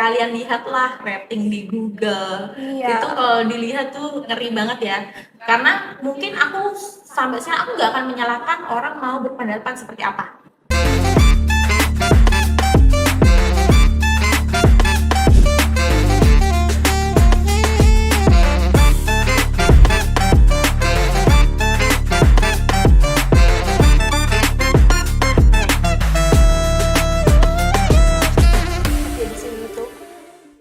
kalian lihatlah rating di Google. Iya. Itu kalau dilihat tuh ngeri banget ya. Karena mungkin aku sampai sekarang aku nggak akan menyalahkan orang mau berpendapat seperti apa. Ya di sini tuh.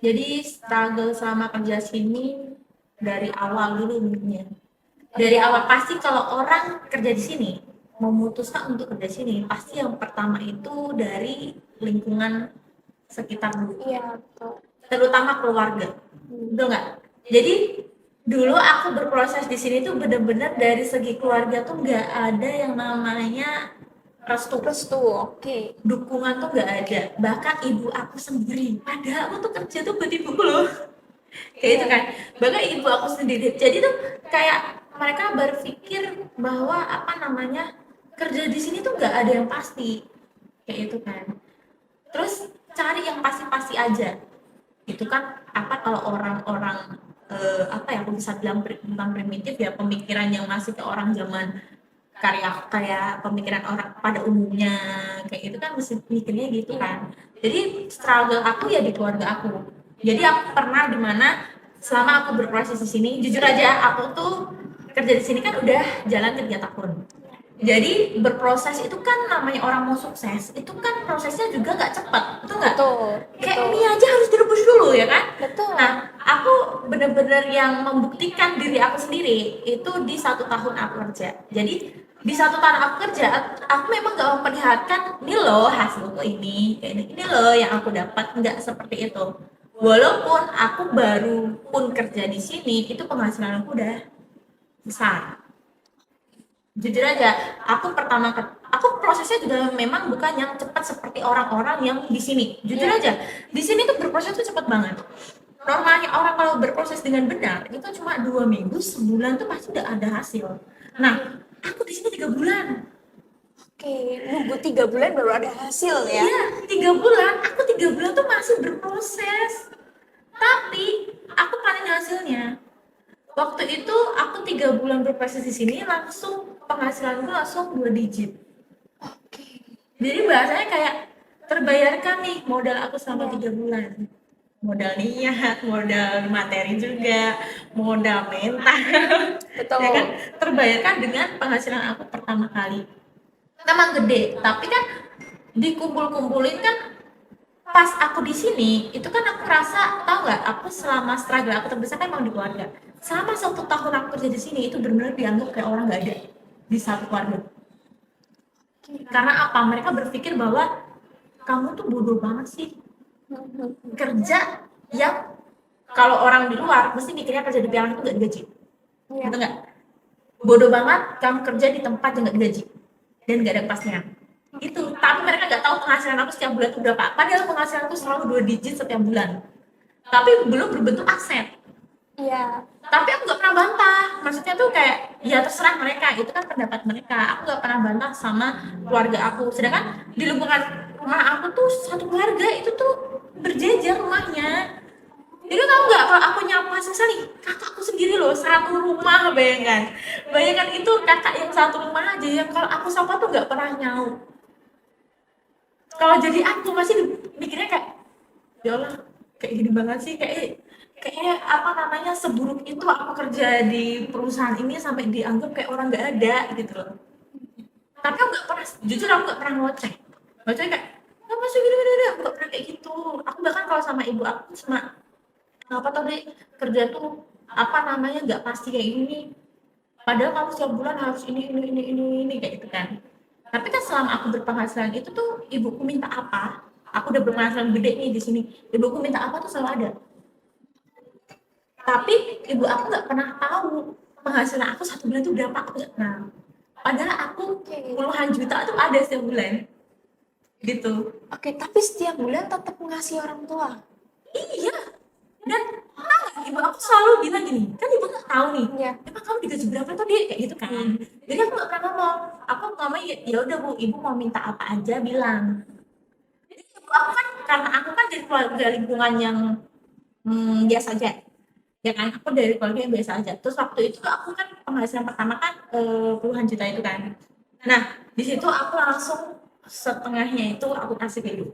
Jadi struggle selama kerja sini dari awal dulu mungkin ya. Dari awal pasti kalau orang kerja di sini memutuskan untuk kerja di sini pasti yang pertama itu dari lingkungan sekitar dulu, Iya, betul. terutama keluarga. Betul nggak? Jadi dulu aku berproses di sini tuh bener-bener dari segi keluarga tuh nggak ada yang namanya restu, Restu, oke. dukungan tuh nggak ada. Bahkan ibu aku sendiri, padahal aku tuh kerja tuh buat ibuku loh, kayak itu Iya. kan. Bahkan ibu aku sendiri. Jadi tuh kayak mereka berpikir bahwa apa namanya kerja di sini tuh nggak ada yang pasti, kayak itu kan. Terus cari yang pasti-pasti aja. Itu kan apa kalau orang-orang apa ya aku bisa bilang tentang primitif ya, pemikiran yang masih ke orang zaman karya kayak pemikiran orang pada umumnya kayak itu kan mesti mikirnya gitu kan. Jadi struggle aku ya di keluarga aku. Jadi aku pernah di mana selama aku berproses di sini, jujur aja aku tuh kerja di sini kan udah jalan 3 tahun. Jadi berproses itu kan namanya orang mau sukses, itu kan prosesnya juga nggak cepat, betul nggak? Betul, Kayak betul. mie aja harus direbus dulu ya kan? Betul. Nah, aku bener-bener yang membuktikan diri aku sendiri itu di 1 tahun aku kerja. Jadi di 1 tahun aku kerja, aku memang gak memperlihatkan ini loh hasilku ini, kayak ini loh yang aku dapat, nggak seperti itu. Walaupun aku baru pun kerja di sini, itu penghasilan aku udah besar. Jujur aja, aku prosesnya juga memang bukan yang cepat seperti orang-orang yang di sini. Jujur Iya. aja, di sini tuh berproses tuh cepat banget. Normalnya orang kalau berproses dengan benar itu cuma 2 minggu, sebulan tuh pasti udah ada hasil. Nah, aku di sini 3 bulan. Oke, nunggu 3 bulan baru ada hasil ya. Iya, 3 bulan. Aku 3 bulan tuh masih berproses. Tapi aku panen hasilnya. Waktu itu aku 3 bulan berproses di sini langsung penghasilanku langsung 2 digit. Oke. Jadi bahasanya kayak terbayarkan nih modal aku selama Iya. 3 bulan. Modal niat, modal materi juga, modal mental. Betul. Ya kan terbayarkan dengan penghasilan aku pertama kali. Memang gede, tapi kan dikumpul-kumpulin kan pas aku di sini itu kan aku rasa tahu nggak aku selama struggle aku terbesar kan emang di keluarga. Selama 1 tahun aku kerja di sini itu benar-benar dianggap kayak orang nggak ada di satu keluarga. Karena apa? Mereka berpikir bahwa kamu tuh bodoh banget sih kerja yang kalau orang di luar mesti mikirnya kerja di pialang itu nggak digaji, Iya. gitu nggak? Bodoh banget kamu kerja di tempat yang nggak digaji dan nggak ada kepastian. Itu, tapi mereka nggak tahu penghasilan aku setiap bulan itu berapa. Padahal penghasilan aku selalu 2 digit setiap bulan. Tapi belum berbentuk aset. Iya. Tapi aku nggak pernah bantah. Maksudnya tuh kayak ya terserah mereka, itu kan pendapat mereka. Aku nggak pernah bantah sama keluarga aku. Sedangkan di lingkungan rumah aku tuh satu keluarga itu tuh berjejer rumahnya. Jadi tahu nggak kalau aku nyapu hasil nih, kakakku sendiri loh satu rumah, bayangkan. Bayangkan itu kakak yang satu rumah aja yang kalau aku sapa tuh nggak pernah nyaut. Kalau jadi aku masih mikirnya kayak ya Allah kayak gini banget sih, kayak apa namanya seburuk itu aku kerja di perusahaan ini sampai dianggap kayak orang nggak ada gitu loh. Tapi aku nggak pernah, jujur aku nggak pernah ngoceh. Ngoceh kayak apa sih gini, aku nggak pernah kayak gitu. Aku bahkan kalau sama ibu aku cuma apa tau deh kerja tuh apa namanya nggak pasti kayak gini. Padahal kamu setiap bulan harus ini kayak gitu kan. Tapi kan selama aku berpenghasilan itu tuh ibuku minta apa, aku udah berpenghasilan gede nih di sini, ibuku minta apa tuh selalu ada. Tapi ibu aku nggak pernah tahu penghasilan aku 1 bulan itu berapa, aku nggak pernah. Padahal aku puluhan juta tuh ada setiap bulan, gitu. Oke, tapi setiap bulan tetap ngasih orang tua. Iya, dan tahu nggak ibu aku selalu bilang gini, kan ibu nggak tahu nih, Iya. emang kamu digaji berapa tuh dia kayak gitu kan. Jadi aku nggak pernah ngomong, aku ngomong ya udah bu, ibu mau minta apa aja bilang. aku kan karena aku kan dari keluarga lingkungan yang biasa aja, ya kan, aku dari keluarga yang biasa aja. Terus waktu itu tuh aku kan penghasilan pertama kan puluhan juta itu kan. Nah di situ aku langsung setengahnya itu aku kasih ke ibu.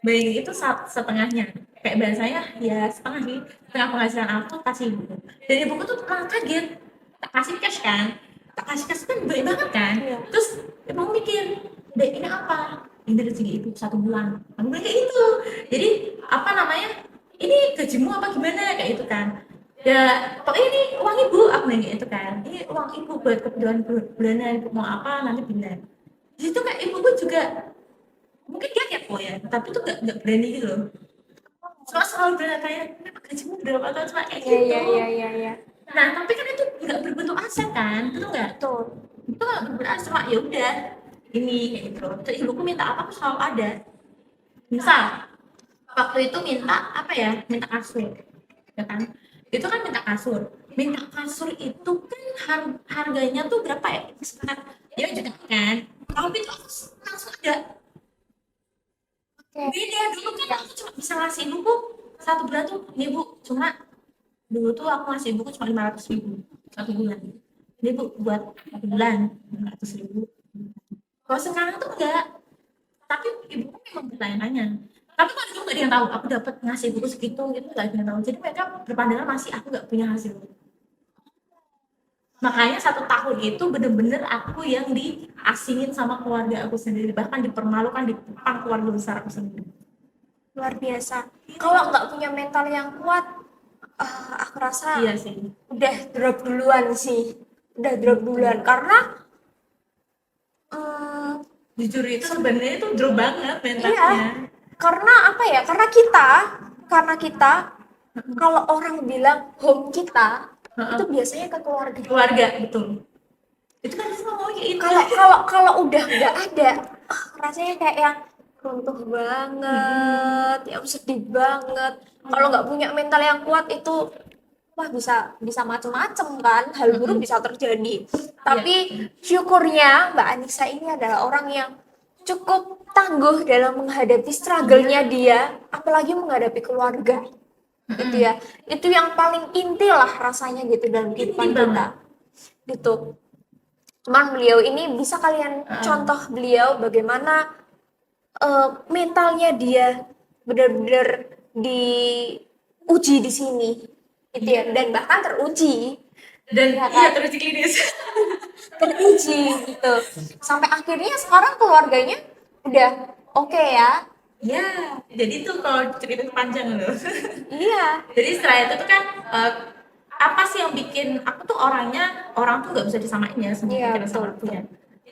Bayangin itu setengahnya. Kayak bahasanya ya setengah sih, setengah penghasilan aku kasih ibu. Dan ibuku tuh malah kaget. Tak kasih cash kan, tak kasih cash kan banyak banget kan. Iya. Terus ibu mikir, dek ini apa? Ini rezeki ibu 1 bulan. Aku bilang kayak gitu. Jadi apa namanya? Ini gajimu apa gimana kayak itu kan? Ya pokoknya ini uang ibu, aku bilang kayak itu kan. Ini uang ibu buat kebutuhan bulanan, ibu mau apa nanti bilang. Di situ kayak ibuku juga mungkin dia kepo ya, tapi tuh nggak berani gitu loh. Soalnya selalu bertanya, "Kenapa gajimu berapa tahun?" Cuma kayak Iya, gitu. iya, iya, iya, iya. Nah, tapi kan itu nggak berbentuk aset kan, betul nggak? Betul. Itu nggak berbentuk aset, cuma ya udah ini kayak gitu. Terus ibuku minta apa aku selalu ada. Misal waktu itu minta apa ya? Minta kasur, ya kan? Itu kan minta kasur. Minta kasur itu kan harganya tuh berapa ya? Sekitar ya juta kan. Tapi itu aku langsung ada. Oke. Beda dulu kan aku cuma bisa ngasih ibuku 1 bulan tuh, nih bu, cuma dulu tuh aku ngasih ibuku cuma 500.000 1 bulan. Ini bu buat 1 bulan 500.000. Kalau sekarang tuh enggak, tapi ibuku memang bertanya-tanya. Tapi kan itu nggak ada yang tahu aku dapat ngasih ibuku segitu gitu, nggak ada yang tahu. Jadi mereka berpandangan masih aku nggak punya hasil. Makanya 1 tahun itu bener-bener aku yang diasingin sama keluarga aku sendiri, bahkan dipermalukan di depan keluarga besar aku sendiri. Luar biasa. Kalau nggak punya mental yang kuat, aku rasa Iya sih. udah drop duluan sih. Udah drop duluan karena eh, Jujur itu sebenarnya itu drop banget iya, mentalnya. karena apa ya? Karena kita kalau orang bilang home kita itu Heeh. biasanya ke keluarga. Keluarga betul. Itu kan semua ngomong kayak itu. Kalau kalau kalau udah nggak ada, rasanya kayak yang runtuh banget, yang sedih banget. Kalau nggak punya mental yang kuat itu, wah bisa bisa macem-macem kan, hal buruk bisa terjadi. Tapi syukurnya Mbak Anissa ini adalah orang yang cukup tangguh dalam menghadapi struggle-nya dia, apalagi menghadapi keluarga. Gitu ya. Itu yang paling inti lah rasanya gitu dalam kehidupan Inti kita. banget. Gitu. Cuman beliau ini bisa kalian contoh beliau bagaimana mentalnya dia benar-benar diuji di sini gitu ya, dan bahkan teruji Dan ya iya kan, terus klinis. teruji gitu sampai akhirnya sekarang keluarganya udah oke ya. Ya, jadi tuh kalau cerita panjang loh. Iya, Jadi setelah itu tuh kan apa sih yang bikin aku tuh orangnya, orang tuh nggak bisa disamain ya sama iya, pikiran betul sama aku betul. ya.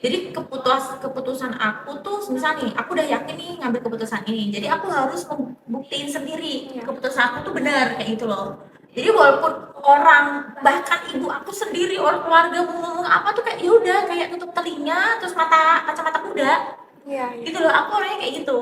Jadi keputusan aku tuh misalnya nih, aku udah yakin nih ngambil keputusan ini. Jadi aku harus membuktiin sendiri Iya. keputusan aku tuh benar kayak gitu loh. Jadi walaupun orang bahkan ibu aku sendiri orang keluarga mau ngomong apa tuh kayak ya udah kayak tutup telinga terus kacamata kuda Iya, iya. gitu loh, aku orangnya kayak gitu.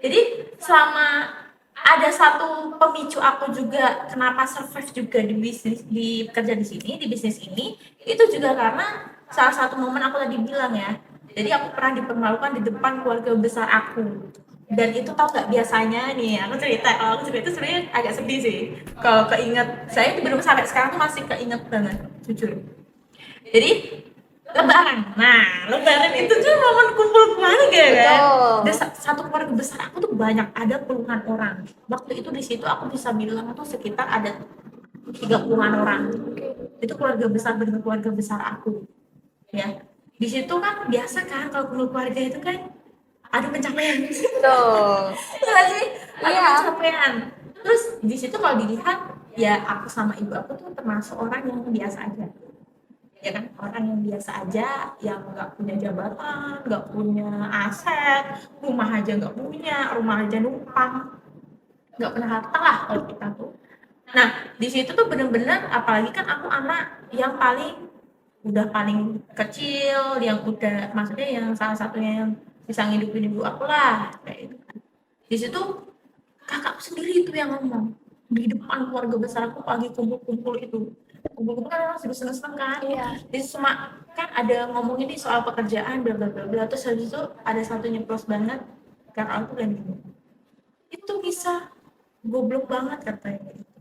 Jadi selama ada satu pemicu aku juga kenapa survive juga di bisnis, di kerja di sini, di bisnis ini, itu juga karena salah satu momen aku tadi bilang ya, jadi aku pernah dipermalukan di depan keluarga besar aku. Dan itu tau gak biasanya nih, aku cerita, kalau aku cerita itu sebenarnya agak sedih sih. Kalau keinget, saya itu belum sampai sekarang tuh masih keinget banget, jujur. Jadi Lebaran. Nah, Lebaran itu kan momen kumpul keluarga kan. Betul. Dan satu keluarga besar aku tuh banyak, ada puluhan orang. Waktu itu di situ aku bisa bilang tuh sekitar ada 30-an orang. Itu keluarga besar, benar keluarga besar aku. Ya. Di situ kan biasa kan kalau kumpul keluarga itu kan ada pencapaian. Betul. Iya sih, ada Iya. pencapaian. Terus di situ kalau dilihat ya aku sama ibu aku tuh termasuk orang yang biasa aja, ya kan, orang yang biasa aja yang nggak punya jabatan, nggak punya aset, rumah aja nggak punya, rumah aja numpang, nggak pernah harta lah kalau kita tuh. Nah di situ tuh bener-bener apalagi kan aku anak yang paling kecil, yang udah maksudnya yang salah satunya yang bisa ngidupin ibu aku lah kayak itu kan. Di situ kakakku sendiri itu yang ngomong di depan keluarga besar aku pagi kumpul-kumpul itu, kumpul-kumpul kan orang sudah seneng-seneng kan. Iya. Jadi cuma kan ada ngomongin nih soal pekerjaan bla bla bla bla, terus habis itu ada satu nyeplos banget kakak aku bilang gitu, itu bisa goblok banget katanya gitu.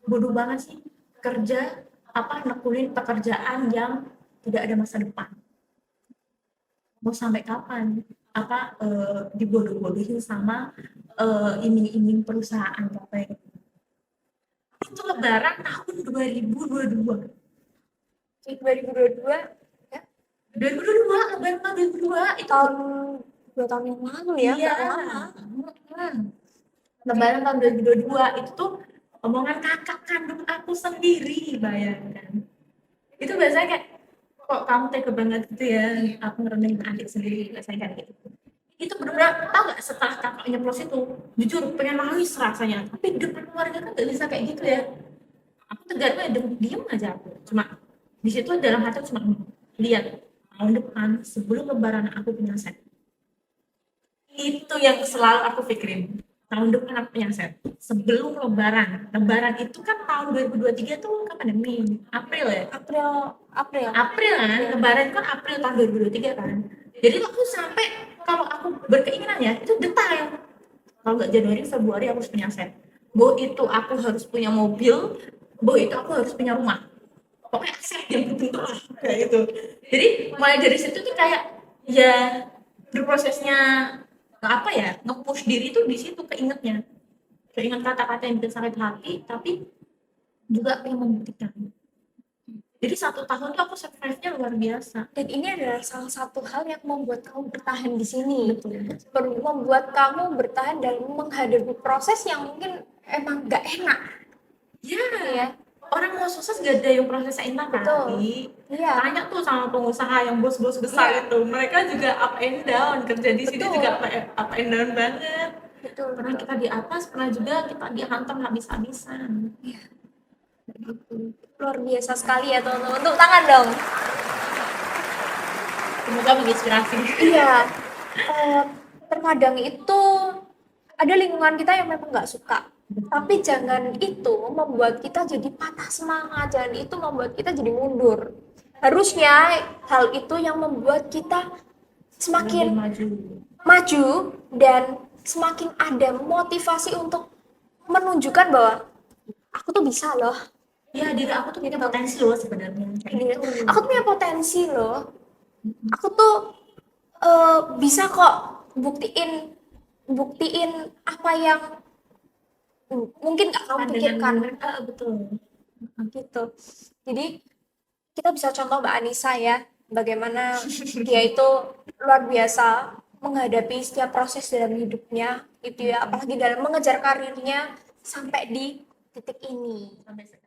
Bodoh banget sih kerja apa nekunin pekerjaan yang tidak ada masa depan, mau sampai kapan apa dibodoh-bodohin sama iming-iming perusahaan katanya. Itu lebaran tahun 2022. 2022 ya, 2022 lebaran tahun 2022 itu. tahun 2 tahun yang lalu ya, Iya. nggak lama. Lebaran tahun 2022 itu tuh omongan kakak kandung aku sendiri, bayangkan. Itu biasanya kayak, kok kamu tega banget gitu ya, aku ngerendahin adik sendiri, biasanya kayak gitu. Itu bener-bener, tau gak setelah kakak nyeplos itu, jujur pengen nangis rasanya. Tapi depan keluarga kan gak bisa kayak gitu ya. Aku tegar ya, diem aja aku. Cuma di situ dalam hati aku cuma lihat tahun depan sebelum lebaran aku punya set. Itu yang selalu aku pikirin. Tahun depan aku punya set. Sebelum lebaran itu kan tahun 2023 tuh kapan ya? Mei, April ya? April April kan, lebaran kan April tahun 2023 kan. Jadi aku sampai kalau aku berkeinginan ya, itu detail. Kalau nggak Januari, Februari aku harus punya set. Bahwa itu aku harus punya mobil, bahwa itu aku harus punya rumah. Pokoknya set yang tertentu lah, kayak gitu. Jadi mulai dari situ tuh kayak ya berprosesnya apa ya, nge-push diri tuh di situ keingetnya. Keinget kata-kata yang bikin sakit hati, tapi juga pengen membuktikan. Jadi 1 tahun tuh aku survive-nya luar biasa. dan ini adalah salah satu hal yang membuat kamu bertahan di sini, Betul. membuat kamu bertahan dalam menghadapi proses yang mungkin emang gak enak Ya, ya. orang mau sukses gak ada yang prosesnya enak Betul. kali. Iya. Tanya tuh sama pengusaha yang bos-bos besar Iya. itu, mereka juga up and down, kerja di sini Betul. juga up and down banget. Betul, Pernah betul. kita di atas, pernah juga kita dihantam habis-habisan. Iya. Gitu. Luar biasa sekali ya teman-teman, untuk tangan dong. Semoga menginspirasi. Iya, terkadang itu ada lingkungan kita yang memang nggak suka, tapi jangan itu membuat kita jadi patah semangat, jangan itu membuat kita jadi mundur. Harusnya hal itu yang membuat kita Lebih semakin maju. maju dan semakin ada motivasi untuk menunjukkan bahwa aku tuh bisa loh. Ya, diri aku tuh punya potensi loh sebenarnya. Kayak gitu. Aku tuh punya potensi loh. Aku tuh bisa kok buktiin apa yang mungkin gak kamu pikirkan Betul. gitu. Jadi kita bisa contoh Mbak Anissa ya, bagaimana dia itu luar biasa menghadapi setiap proses dalam hidupnya itu ya, apalagi dalam mengejar karirnya sampai di titik ini. Sampai sekarang.